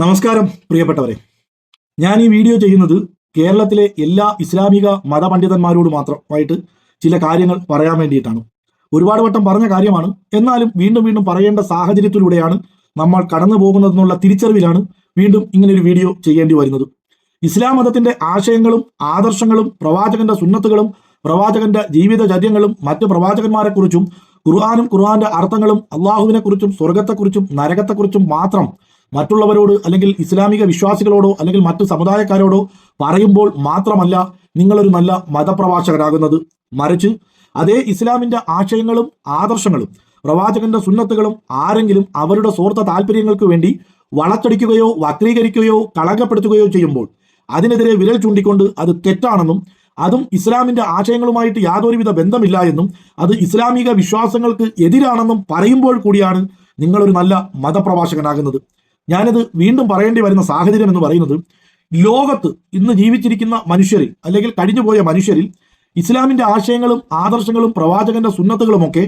നമസ്കാരം പ്രിയപ്പെട്ടവരെ, ഞാൻ ഈ വീഡിയോ ചെയ്യുന്നത് കേരളത്തിലെ എല്ലാ ഇസ്ലാമിക മതപണ്ഡിതന്മാരോട് മാത്രമായിട്ട് ചില കാര്യങ്ങൾ പറയാൻ വേണ്ടിയിട്ടാണ്. ഒരുപാട് വട്ടം പറഞ്ഞ കാര്യമാണ്, എന്നാലും വീണ്ടും വീണ്ടും പറയേണ്ട സാഹചര്യത്തിലൂടെയാണ് നമ്മൾ കടന്നു പോകുന്നതെന്നുള്ള തിരിച്ചറിവിലാണ് വീണ്ടും ഇങ്ങനെ ഒരു വീഡിയോ ചെയ്യേണ്ടി വരുന്നത്. ഇസ്ലാം മതത്തിന്റെ ആശയങ്ങളും ആദർശങ്ങളും പ്രവാചകന്റെ സുന്നത്തുകളും പ്രവാചകന്റെ ജീവിതചര്യങ്ങളും മറ്റ് പ്രവാചകന്മാരെക്കുറിച്ചും ഖുർആാനും ഖുർആന്റെ അർത്ഥങ്ങളും അള്ളാഹുവിനെ കുറിച്ചും സ്വർഗത്തെക്കുറിച്ചും നരകത്തെക്കുറിച്ചും മാത്രം മറ്റുള്ളവരോട് അല്ലെങ്കിൽ ഇസ്ലാമിക വിശ്വാസികളോടോ അല്ലെങ്കിൽ മറ്റു സമുദായക്കാരോടോ പറയുമ്പോൾ മാത്രമല്ല നിങ്ങളൊരു നല്ല മതപ്രഭാഷകരാകുന്നത്. മറിച്ച് അതേ ഇസ്ലാമിന്റെ ആശയങ്ങളും ആദർശങ്ങളും പ്രവാചകന്റെ സുന്നത്തുകളും ആരെങ്കിലും അവരുടെ സ്വാർത്ഥ താല്പര്യങ്ങൾക്ക് വേണ്ടി വളച്ചടിക്കുകയോ വക്രീകരിക്കുകയോ കളങ്കപ്പെടുത്തുകയോ ചെയ്യുമ്പോൾ അതിനെതിരെ വിരൽ ചൂണ്ടിക്കൊണ്ട് അത് തെറ്റാണെന്നും അതും ഇസ്ലാമിന്റെ ആശയങ്ങളുമായിട്ട് യാതൊരുവിധ ബന്ധമില്ല എന്നും അത് ഇസ്ലാമിക വിശ്വാസങ്ങൾക്ക് എതിരാണെന്നും പറയുമ്പോൾ കൂടിയാണ് നിങ്ങളൊരു നല്ല മതപ്രഭാഷകനാകുന്നത്. ഞാനിത് വീണ്ടും പറയേണ്ടി വരുന്ന സാഹചര്യം എന്ന് പറയുന്നത്, ലോകത്ത് ഇന്ന് ജീവിച്ചിരിക്കുന്ന മനുഷ്യരിൽ അല്ലെങ്കിൽ കഴിഞ്ഞുപോയ മനുഷ്യരിൽ ഇസ്ലാമിന്റെ ആശയങ്ങളും ആദർശങ്ങളും പ്രവാചകന്റെ സുന്നത്തുകളുമൊക്കെ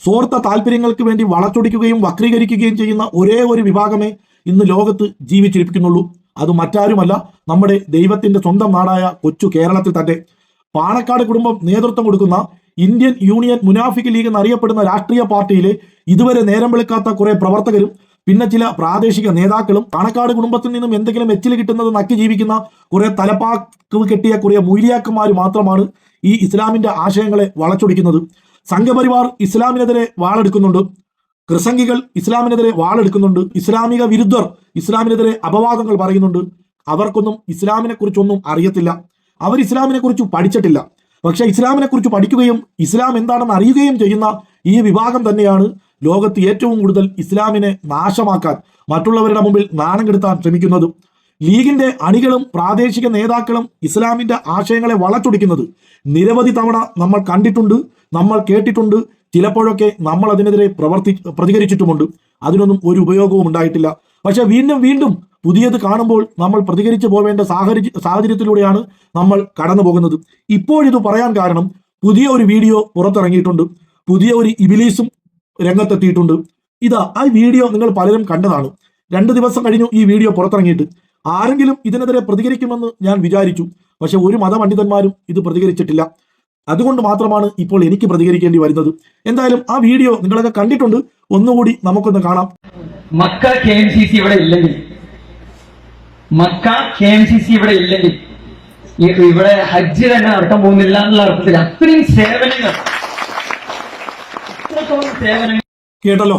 സ്വാർത്ഥ താല്പര്യങ്ങൾക്ക് വേണ്ടി വളച്ചൊടിക്കുകയും വക്രീകരിക്കുകയും ചെയ്യുന്ന ഒരേ ഒരു വിഭാഗമേ ഇന്ന് ലോകത്ത് ജീവിച്ചിരിക്കുന്നുള്ളൂ. അത് മറ്റാരുമല്ല, നമ്മുടെ ദൈവത്തിന്റെ സ്വന്തം നാടായ കൊച്ചു കേരളത്തിൽ തന്നെ. പാണക്കാട് കുടുംബം നേതൃത്വം കൊടുക്കുന്ന ഇന്ത്യൻ യൂണിയൻ മുനാഫിക് ലീഗ് എന്നറിയപ്പെടുന്ന രാഷ്ട്രീയ പാർട്ടിയിലെ ഇതുവരെ നേരം വെളുക്കാത്ത കുറെ പ്രവർത്തകരും പിന്നെ ചില പ്രാദേശിക നേതാക്കളും പാണക്കാട് കുടുംബത്തിൽ നിന്നും എന്തെങ്കിലും എച്ചിൽ കിട്ടുന്നത് നക്കി ജീവിക്കുന്ന കുറെ തലപ്പാക്ക് കെട്ടിയ കുറെ മൂല്യാക്കന്മാർ മാത്രമാണ് ഈ ഇസ്ലാമിന്റെ ആശയങ്ങളെ വളച്ചൊടിക്കുന്നത്. സംഘപരിവാർ ഇസ്ലാമിനെതിരെ വാളെടുക്കുന്നുണ്ട്, ക്രിസംഗികൾ ഇസ്ലാമിനെതിരെ വാളെടുക്കുന്നുണ്ട്, ഇസ്ലാമിക വിരുദ്ധർ ഇസ്ലാമിനെതിരെ അപവാദങ്ങൾ പറയുന്നുണ്ട്. അവർക്കൊന്നും ഇസ്ലാമിനെ കുറിച്ചൊന്നും അറിയത്തില്ല, അവർ ഇസ്ലാമിനെ കുറിച്ച് പഠിച്ചിട്ടില്ല. പക്ഷെ ഇസ്ലാമിനെ കുറിച്ച് പഠിക്കുകയും ഇസ്ലാം എന്താണെന്ന് അറിയുകയും ചെയ്യുന്ന ഈ വിഭാഗം തന്നെയാണ് ലോകത്ത് ഏറ്റവും കൂടുതൽ ഇസ്ലാമിനെ നാശമാക്കാൻ, മറ്റുള്ളവരുടെ മുമ്പിൽ നാണം കെടുത്താൻ ശ്രമിക്കുന്നത്. ലീഗിന്റെ അണികളും പ്രാദേശിക നേതാക്കളും ഇസ്ലാമിന്റെ ആശയങ്ങളെ വളച്ചൊടിക്കുന്നത് നിരവധി തവണ നമ്മൾ കണ്ടിട്ടുണ്ട്, നമ്മൾ കേട്ടിട്ടുണ്ട്. ചിലപ്പോഴൊക്കെ നമ്മൾ അതിനെതിരെ പ്രതികരിച്ചിട്ടുമുണ്ട്. അതിനൊന്നും ഒരു ഉപയോഗവും ഉണ്ടായിട്ടില്ല. പക്ഷെ വീണ്ടും വീണ്ടും പുതിയത് കാണുമ്പോൾ നമ്മൾ പ്രതികരിച്ചു പോവേണ്ട സാഹചര്യത്തിലൂടെയാണ് നമ്മൾ കടന്നു പോകുന്നത്. ഇപ്പോഴിത് പറയാൻ കാരണം, പുതിയ ഒരു വീഡിയോ പുറത്തിറങ്ങിയിട്ടുണ്ട്, പുതിയ ഒരു ഇബിലീസും രംഗത്തെത്തിയിട്ടുണ്ട്. ഇതാ ആ വീഡിയോ നിങ്ങൾ പലരും കണ്ടതാണ്. 2 ദിവസം കഴിഞ്ഞു ഈ വീഡിയോ പുറത്തിറങ്ങിയിട്ട്. ആരെങ്കിലും ഇതിനെതിരെ പ്രതികരിക്കുമെന്ന് ഞാൻ വിചാരിച്ചു, പക്ഷെ ഒരു മതപണ്ഡിതന്മാരും ഇത് പ്രതികരിച്ചിട്ടില്ല. അതുകൊണ്ട് മാത്രമാണ് ഇപ്പോൾ എനിക്ക് പ്രതികരിക്കേണ്ടി വരുന്നത്. എന്തായാലും ആ വീഡിയോ നിങ്ങളൊക്കെ കണ്ടിട്ടുണ്ട്, ഒന്നുകൂടി നമുക്കൊന്ന് കാണാം. മക്ക KMCC ഇവിടെ ഇല്ലെങ്കിൽ, മക്ക KMCC ഇവിടെ ഇല്ലെങ്കിൽ ഇവിടെ ഹജ്ജ് തന്നെ നടക്കാൻ പോകുന്നില്ല എന്നുള്ള അർത്ഥത്തിൽ അത്രയും സേവനങ്ങൾ. കേട്ടല്ലോ,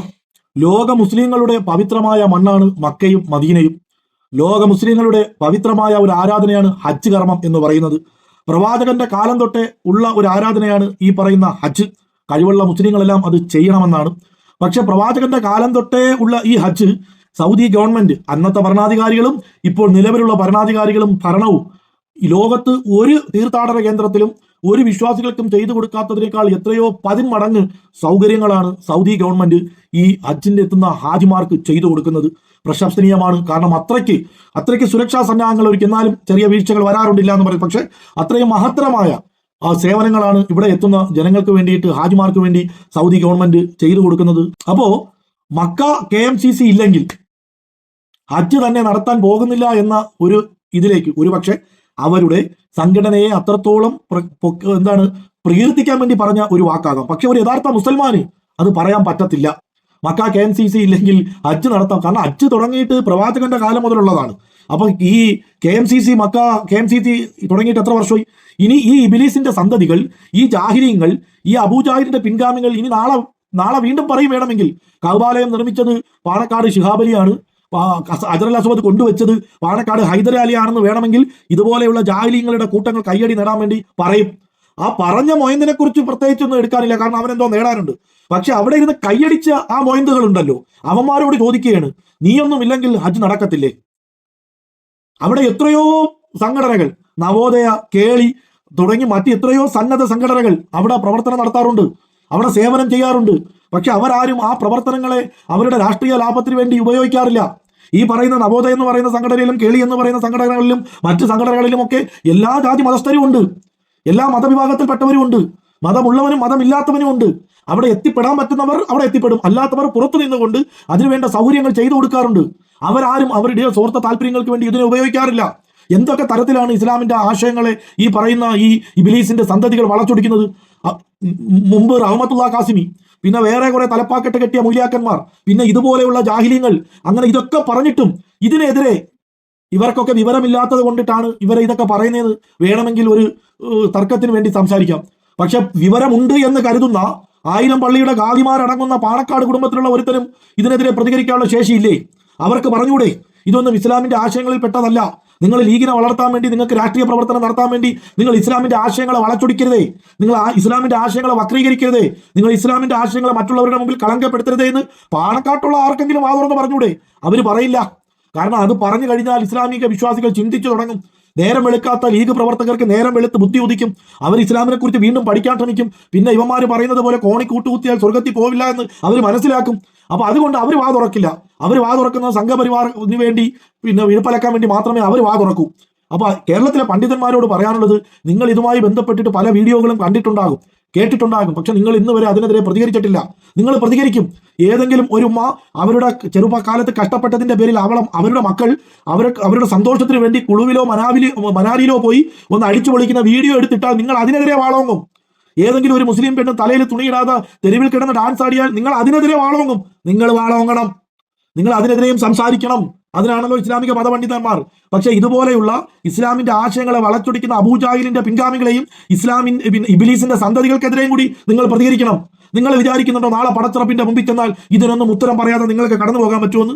ലോക മുസ്ലിങ്ങളുടെ പവിത്രമായ മണ്ണാണ് മക്കയും മദീനയും. ലോക മുസ്ലിങ്ങളുടെ പവിത്രമായ ഒരു ആരാധനയാണ് ഹജ്ജ് കർമ്മം എന്ന് പറയുന്നത്. പ്രവാചകന്റെ കാലം തൊട്ടേ ഉള്ള ഒരു ആരാധനയാണ് ഈ പറയുന്ന ഹജ്ജ്. കഴിവുള്ള മുസ്ലിങ്ങളെല്ലാം അത് ചെയ്യണമെന്നാണ്. പക്ഷെ പ്രവാചകന്റെ കാലം തൊട്ടേ ഉള്ള ഈ ഹജ്ജ് സൗദി ഗവൺമെന്റ്, അന്നത്തെ ഭരണാധികാരികളും ഇപ്പോൾ നിലവിലുള്ള ഭരണാധികാരികളും ഭരണവും ഈ ലോകത്ത് ഒരു തീർത്ഥാടന കേന്ദ്രത്തിലും ഒരു വിശ്വാസികൾക്കും ചെയ്തു കൊടുക്കാത്തതിനേക്കാൾ എത്രയോ 10 മടങ്ങ് സൗകര്യങ്ങളാണ് സൗദി ഗവൺമെന്റ് ഈ ഹജ്ജിന്റെ എത്തുന്ന ഹാജിമാർക്ക് ചെയ്തു കൊടുക്കുന്നത്. പ്രശംസനീയമാണ്. കാരണം അത്രയ്ക്ക് സുരക്ഷാ സന്നാഹങ്ങൾ ഒരുക്കി, എന്നാലും ചെറിയ വീഴ്ചകൾ വരാറുണ്ടില്ല എന്ന് പറയും. പക്ഷെ അത്രയും മഹത്തരമായ സേവനങ്ങളാണ് ഇവിടെ എത്തുന്ന ജനങ്ങൾക്ക് വേണ്ടിയിട്ട്, ഹാജിമാർക്ക് വേണ്ടി സൗദി ഗവൺമെന്റ് ചെയ്തു കൊടുക്കുന്നത്. അപ്പോ മക്ക KMCC ഇല്ലെങ്കിൽ ഹജ്ജ് തന്നെ നടത്താൻ പോകുന്നില്ല എന്ന ഒരു ഇതിലേക്ക് ഒരുപക്ഷെ അവരുടെ സംഘടനയെ അത്രത്തോളം പ്രകീർത്തിക്കാൻ വേണ്ടി പറഞ്ഞ ഒരു വാക്കാകാം. പക്ഷെ ഒരു യഥാർത്ഥ മുസൽമാന് അത് പറയാൻ പറ്റത്തില്ല. മക്ക KMCC ഇല്ലെങ്കിൽ ഹജ്ജ് നടത്താം. കാരണം ഹജ്ജ് തുടങ്ങിയിട്ട് പ്രവാചകന്റെ കാലം മുതലുള്ളതാണ്. അപ്പൊ ഈ മക്ക KMCC തുടങ്ങിയിട്ട് എത്ര വർഷമായി? ഇനി ഈ ഇബിലീസിന്റെ സന്തതികൾ, ഈ ജാഹിരീങ്ങൾ, ഈ അബൂജാഹിലിന്റെ പിൻഗാമികൾ ഇനി നാളെ വീണ്ടും പറയും വേണമെങ്കിൽ കഅബാലയം നിർമ്മിച്ചത് പാണക്കാട് ശിഹാബ് അലിയാണ്, ഹജറുൽ അസ്വദ് കൊണ്ടുവച്ചത് പാണക്കാട് ഹൈദർ അലിയാണെന്ന് വേണമെങ്കിൽ ഇതുപോലെയുള്ള ജാഹിലീങ്ങളുടെ കൂട്ടങ്ങൾ കയ്യടി നേടാൻ വേണ്ടി പറയും. ആ പറഞ്ഞ മൊയന്തിനെ കുറിച്ച് പ്രത്യേകിച്ചൊന്നും എടുക്കാനില്ല, കാരണം അവനെന്തോ നേടാനുണ്ട്. പക്ഷെ അവിടെ ഇരുന്ന് കയ്യടിച്ച ആ മൊയന്തുകൾ ഉണ്ടല്ലോ, അവന്മാരോട് ചോദിക്കുകയാണ്, നീയൊന്നും ഇല്ലെങ്കിൽ ഹജ്ജ് നടക്കത്തില്ലേ? അവിടെ എത്രയോ സംഘടനകൾ, നവോദയ, കേളി തുടങ്ങി മറ്റ് എത്രയോ സന്നദ്ധ സംഘടനകൾ അവിടെ പ്രവർത്തനം നടത്താറുണ്ട്, അവിടെ സേവനം ചെയ്യാറുണ്ട്. പക്ഷെ അവരാരും ആ പ്രവർത്തനങ്ങളെ അവരുടെ രാഷ്ട്രീയ ലാഭത്തിന് വേണ്ടി ഉപയോഗിക്കാറില്ല. ഈ പറയുന്ന നവോദയ എന്ന് പറയുന്ന സംഘടനയിലും കേളി എന്ന് പറയുന്ന സംഘടനകളിലും മറ്റ് സംഘടനകളിലും ഒക്കെ എല്ലാ ജാതി മതസ്ഥരും ഉണ്ട്, എല്ലാ മതവിഭാഗത്തിൽപ്പെട്ടവരും ഉണ്ട്, മതമുള്ളവനും മതമില്ലാത്തവനും ഉണ്ട്. അവിടെ എത്തിപ്പെടാൻ പറ്റുന്നവർ അവിടെ എത്തിപ്പെടും, അല്ലാത്തവർ പുറത്തു നിന്നുകൊണ്ട് അതിനുവേണ്ട സൗകര്യങ്ങൾ ചെയ്തു കൊടുക്കാറുണ്ട്. അവരാരും അവരുടെ സ്വാർത്ഥ താല്പര്യങ്ങൾക്ക് വേണ്ടി ഇതിനെ ഉപയോഗിക്കാറില്ല. എന്തൊക്കെ തരത്തിലാണ് ഇസ്ലാമിന്റെ ആശയങ്ങളെ ഈ പറയുന്ന ഈ ഇബ്ലീസിന്റെ സന്തതികൾ വളച്ചൊടിക്കുന്നത്. മുമ്പ് റഹ്മത്തുള്ള കാസിമി, പിന്നെ വേറെ കുറെ തലപ്പാക്കെട്ട് കെട്ടിയ മൂല്യാക്കന്മാർ, പിന്നെ ഇതുപോലെയുള്ള ജാഹിലീങ്ങൾ, അങ്ങനെ ഇതൊക്കെ പറഞ്ഞിട്ടും ഇതിനെതിരെ ഇവർക്കൊക്കെ വിവരമില്ലാത്തത് കൊണ്ടിട്ടാണ് ഇവരെ ഇതൊക്കെ പറയുന്നത്. വേണമെങ്കിൽ ഒരു തർക്കത്തിന് വേണ്ടി സംസാരിക്കാം. പക്ഷെ വിവരമുണ്ട് എന്ന് കരുതുന്ന 1000 പള്ളിയുടെ ഖാദിമാരടങ്ങുന്ന പാണക്കാട് കുടുംബത്തിലുള്ള ഒരുത്തരും ഇതിനെതിരെ പ്രതികരിക്കാനുള്ള ശേഷിയില്ലേ? അവർക്ക് പറഞ്ഞൂടെ ഇതൊന്നും ഇസ്ലാമിന്റെ ആശയങ്ങളിൽ പെട്ടതല്ല, നിങ്ങൾ ലീഗിനെ വളർത്താൻ വേണ്ടി, നിങ്ങൾക്ക് രാഷ്ട്രീയ പ്രവർത്തനം നടത്താൻ വേണ്ടി നിങ്ങൾ ഇസ്ലാമിന്റെ ആശയങ്ങളെ വളച്ചൊടിക്കരുതേ, നിങ്ങൾ ഇസ്ലാമിന്റെ ആശയങ്ങളെ വക്രീകരിക്കരുതേ, നിങ്ങൾ ഇസ്ലാമിന്റെ ആശയങ്ങളെ മറ്റുള്ളവരുടെ മുമ്പിൽ കളങ്കപ്പെടുത്തരുതേ എന്ന് പാണക്കാട്ടുള്ള ആർക്കെങ്കിലും വാതുറന്ന് പറഞ്ഞൂടെ? അവർ പറയില്ല. കാരണം അത് പറഞ്ഞു കഴിഞ്ഞാൽ ഇസ്ലാമിക വിശ്വാസികൾ ചിന്തിച്ചു തുടങ്ങും. നേരം വെളുക്കാത്ത ലീഗ് പ്രവർത്തകർക്ക് നേരം വെളുത്ത് ബുദ്ധി ഉദിക്കും. അവർ ഇസ്ലാമിനെ കുറിച്ച് വീണ്ടും പഠിക്കാൻ ശ്രമിക്കും. പിന്നെ ഇവന്മാർ പറയുന്നത് പോലെ കോണി കൂട്ടുകുത്തിയാൽ സ്വർഗത്തിൽ പോവില്ല എന്ന് അവർ മനസ്സിലാക്കും. അപ്പൊ അതുകൊണ്ട് അവർ വാതുറക്കില്ല. അവർ വാതുറക്കുന്നത് സംഘപരിവാറിന് വേണ്ടി, പിന്നെ വിഴുപ്പലക്കാൻ വേണ്ടി മാത്രമേ അവർ വാതുറക്കൂ. അപ്പൊ കേരളത്തിലെ പണ്ഡിതന്മാരോട് പറയാനുള്ളത്, നിങ്ങൾ ഇതുമായി ബന്ധപ്പെട്ടിട്ട് പല വീഡിയോകളും കണ്ടിട്ടുണ്ടാകും, കേട്ടിട്ടുണ്ടാകും. പക്ഷെ നിങ്ങൾ ഇന്ന് വരെ അതിനെതിരെ പ്രതികരിച്ചിട്ടില്ല. നിങ്ങൾ പ്രതികരിക്കും. ഏതെങ്കിലും ഒരു ഉമ്മ അവരുടെ ചെറുപ്പകാലത്ത് കഷ്ടപ്പെട്ടതിന്റെ പേരിൽ അവരുടെ മക്കൾ അവരുടെ സന്തോഷത്തിന് വേണ്ടി കുളുവിലോ മനാലിയിലോ പോയി ഒന്ന് അടിച്ചു പൊളിക്കുന്ന വീഡിയോ എടുത്തിട്ടാൽ നിങ്ങൾ അതിനെതിരെ വാളോങ്ങും. ഏതെങ്കിലും ഒരു മുസ്ലിം പെണ്ണ് തലയിൽ തുണിയിടാതെ തെരുവിൽ കിടന്ന് ഡാൻസ് ആടിയാൽ നിങ്ങൾ അതിനെതിരെ വാളോങ്ങും. നിങ്ങൾ വാളോങ്ങണം, നിങ്ങൾ അതിനെതിരെയും സംസാരിക്കണം. അതിനാണല്ലോ ഇസ്ലാമിക മതപണ്ഡിതന്മാർ. പക്ഷെ ഇതുപോലെയുള്ള ഇസ്ലാമിന്റെ ആശയങ്ങളെ വളച്ചൊടിക്കുന്ന അബൂജാഹിലിന്റെ പിൻഗാമികളെയും ഇബ്ലീസിന്റെ സന്തതികൾക്കെതിരെയും കൂടി നിങ്ങൾ പ്രതികരിക്കണം. നിങ്ങൾ വിചാരിക്കുന്നുണ്ടോ നാളെ പടച്ചിറപ്പിന്റെ മുമ്പിൽ ചെന്നാൽ ഇതിനൊന്നും ഉത്തരം പറയാതെ നിങ്ങൾക്ക് കടന്നു പോകാൻ പറ്റുമെന്ന്?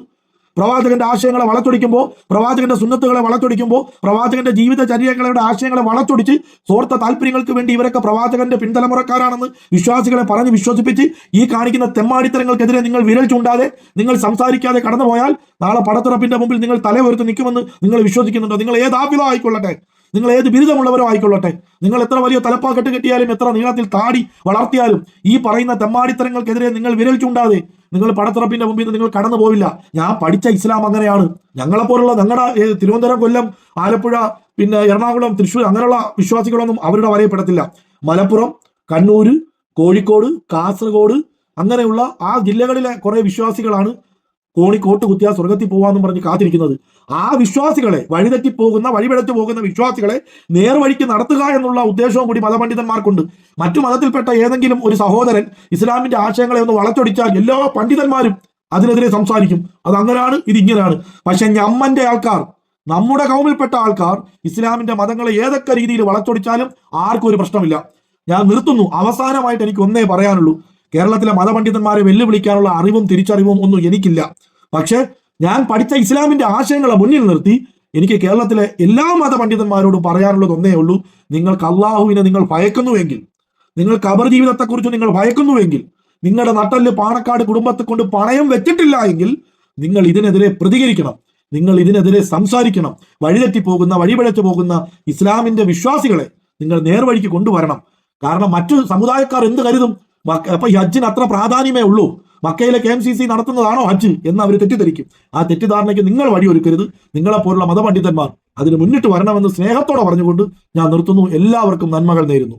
പ്രവാചകന്റെ ആശയങ്ങളെ വളച്ചൊടിക്കുമ്പോൾ, പ്രവാചകന്റെ സുന്നത്തുകളെ വളച്ചൊടിക്കുമ്പോൾ, പ്രവാചകന്റെ ജീവിതചര്യകളുടെ ആശയങ്ങളെ വളച്ചൊടിച്ച് സ്വാർത്ഥ താല്പര്യങ്ങൾക്ക് വേണ്ടി ഇവരൊക്കെ പ്രവാചകന്റെ പിൻതലമുറക്കാരാണെന്ന് വിശ്വാസികളെ പറഞ്ഞ് വിശ്വസിപ്പിച്ച് ഈ കാണിക്കുന്ന തെമ്മാടിത്തരങ്ങൾക്കെതിരെ നിങ്ങൾ വിരൽ ചൂണ്ടാതെ, നിങ്ങൾ സംസാരിക്കാതെ കടന്നുപോയാൽ നാളെ പടത്തിറപ്പിന്റെ മുമ്പിൽ നിങ്ങൾ തലയുയർത്തി നിൽക്കുമെന്ന് നിങ്ങൾ വിശ്വസിക്കുന്നുണ്ടോ? നിങ്ങൾ ഏത് ആഫിലോ ആയിക്കൊള്ളട്ടെ, നിങ്ങൾ ഏത് ബിരുദമുള്ളവരോ ആയിക്കൊള്ളട്ടെ, നിങ്ങൾ എത്ര വലിയ തലപ്പാക്കെട്ട് കെട്ടിയാലും എത്ര നീളത്തിൽ താടി വളർത്തിയാലും ഈ പറയുന്ന തെമ്മാടിത്തരങ്ങൾക്കെതിരെ നിങ്ങൾ വിരൽ ചൂണ്ടാതെ നിങ്ങൾ പടത്തിറപ്പിന്റെ മുമ്പിൽ നിങ്ങൾ കടന്നു പോവില്ല. ഞാൻ പഠിച്ച ഇസ്ലാം അങ്ങനെയാണ്. ഞങ്ങളെപ്പോലുള്ള ഞങ്ങളുടെ തിരുവനന്തപുരം, കൊല്ലം, ആലപ്പുഴ, പിന്നെ എറണാകുളം, തൃശ്ശൂർ അങ്ങനെയുള്ള വിശ്വാസികളൊന്നും അവരുടെ വരയപ്പെടത്തില്ല. മലപ്പുറം, കണ്ണൂര്, കോഴിക്കോട്, കാസർഗോഡ് അങ്ങനെയുള്ള ആ ജില്ലകളിലെ കുറെ വിശ്വാസികളാണ് കോട്ട് കുത്തിയാ സ്വർഗത്തിൽ പോവാന്നും പറഞ്ഞ് കാത്തിരിക്കുന്നത്. ആ വിശ്വാസികളെ വഴിപിഴച്ചു പോകുന്ന വിശ്വാസികളെ നേർവഴിക്ക് നടത്തുക എന്നുള്ള ഉദ്ദേശവും കൂടി മതപണ്ഡിതന്മാർക്കുണ്ട്. മറ്റു മതത്തിൽപ്പെട്ട ഏതെങ്കിലും ഒരു സഹോദരൻ ഇസ്ലാമിന്റെ ആശയങ്ങളെ ഒന്ന് വളച്ചൊടിച്ചാൽ എല്ലാ പണ്ഡിതന്മാരും അതിനെതിരെ സംസാരിക്കും. അത് അങ്ങനെയാണ്, ഇത് ഇങ്ങനെയാണ്. പക്ഷെ ഞമ്മന്റെ ആൾക്കാർ, നമ്മുടെ കൗമിൽപ്പെട്ട ആൾക്കാർ ഇസ്ലാമിന്റെ മതങ്ങളെ ഏതൊക്കെ രീതിയിൽ വളച്ചൊടിച്ചാലും ആർക്കും ഒരു പ്രശ്നമില്ല. ഞാൻ നിർത്തുന്നു. അവസാനമായിട്ട് എനിക്ക് ഒന്നേ പറയാനുള്ളൂ. കേരളത്തിലെ മതപണ്ഡിതന്മാരെ വെല്ലുവിളിക്കാനുള്ള അറിവും തിരിച്ചറിവും ഒന്നും എനിക്കില്ല. പക്ഷെ ഞാൻ പഠിച്ച ഇസ്ലാമിന്റെ ആശയങ്ങളെ മുന്നിൽ നിർത്തി എനിക്ക് കേരളത്തിലെ എല്ലാ മതപണ്ഡിതന്മാരോടും പറയാനുള്ളത് ഒന്നേ ഉള്ളൂ. നിങ്ങൾക്ക് അള്ളാഹുവിനെ നിങ്ങൾ ഭയക്കുന്നുവെങ്കിൽ, നിങ്ങൾ ഖബർ ജീവിതത്തെക്കുറിച്ച് നിങ്ങൾ ഭയക്കുന്നുവെങ്കിൽ, നിങ്ങളുടെ നട്ടല് പാണക്കാട് കുടുംബത്തെ കൊണ്ട് പണയം വെച്ചിട്ടില്ല എങ്കിൽ നിങ്ങൾ ഇതിനെതിരെ പ്രതികരിക്കണം. നിങ്ങൾ ഇതിനെതിരെ സംസാരിക്കണം. വഴിപിഴച്ചു പോകുന്ന ഇസ്ലാമിന്റെ വിശ്വാസികളെ നിങ്ങൾ നേർവഴിക്ക് കൊണ്ടുവരണം. കാരണം മറ്റു സമുദായക്കാർ എന്ത് കരുതും? അപ്പൊ ഈ ഹജ്ജിന് അത്ര പ്രാധാന്യമേ ഉള്ളൂ, മക്കയിലെ KMCC നടത്തുന്നതാണോ ഹജ്ജ് എന്ന് അവർ തെറ്റിദ്ധരിക്കും. ആ തെറ്റിദ്ധാരണയ്ക്ക് നിങ്ങൾ വഴിയൊരുക്കരുത്. നിങ്ങളെപ്പോലുള്ള മതപണ്ഡിതന്മാർ അതിന് മുന്നിട്ട് വരണമെന്ന് സ്നേഹത്തോടെ പറഞ്ഞുകൊണ്ട് ഞാൻ നിർത്തുന്നു. എല്ലാവർക്കും നന്മകൾ നേരുന്നു.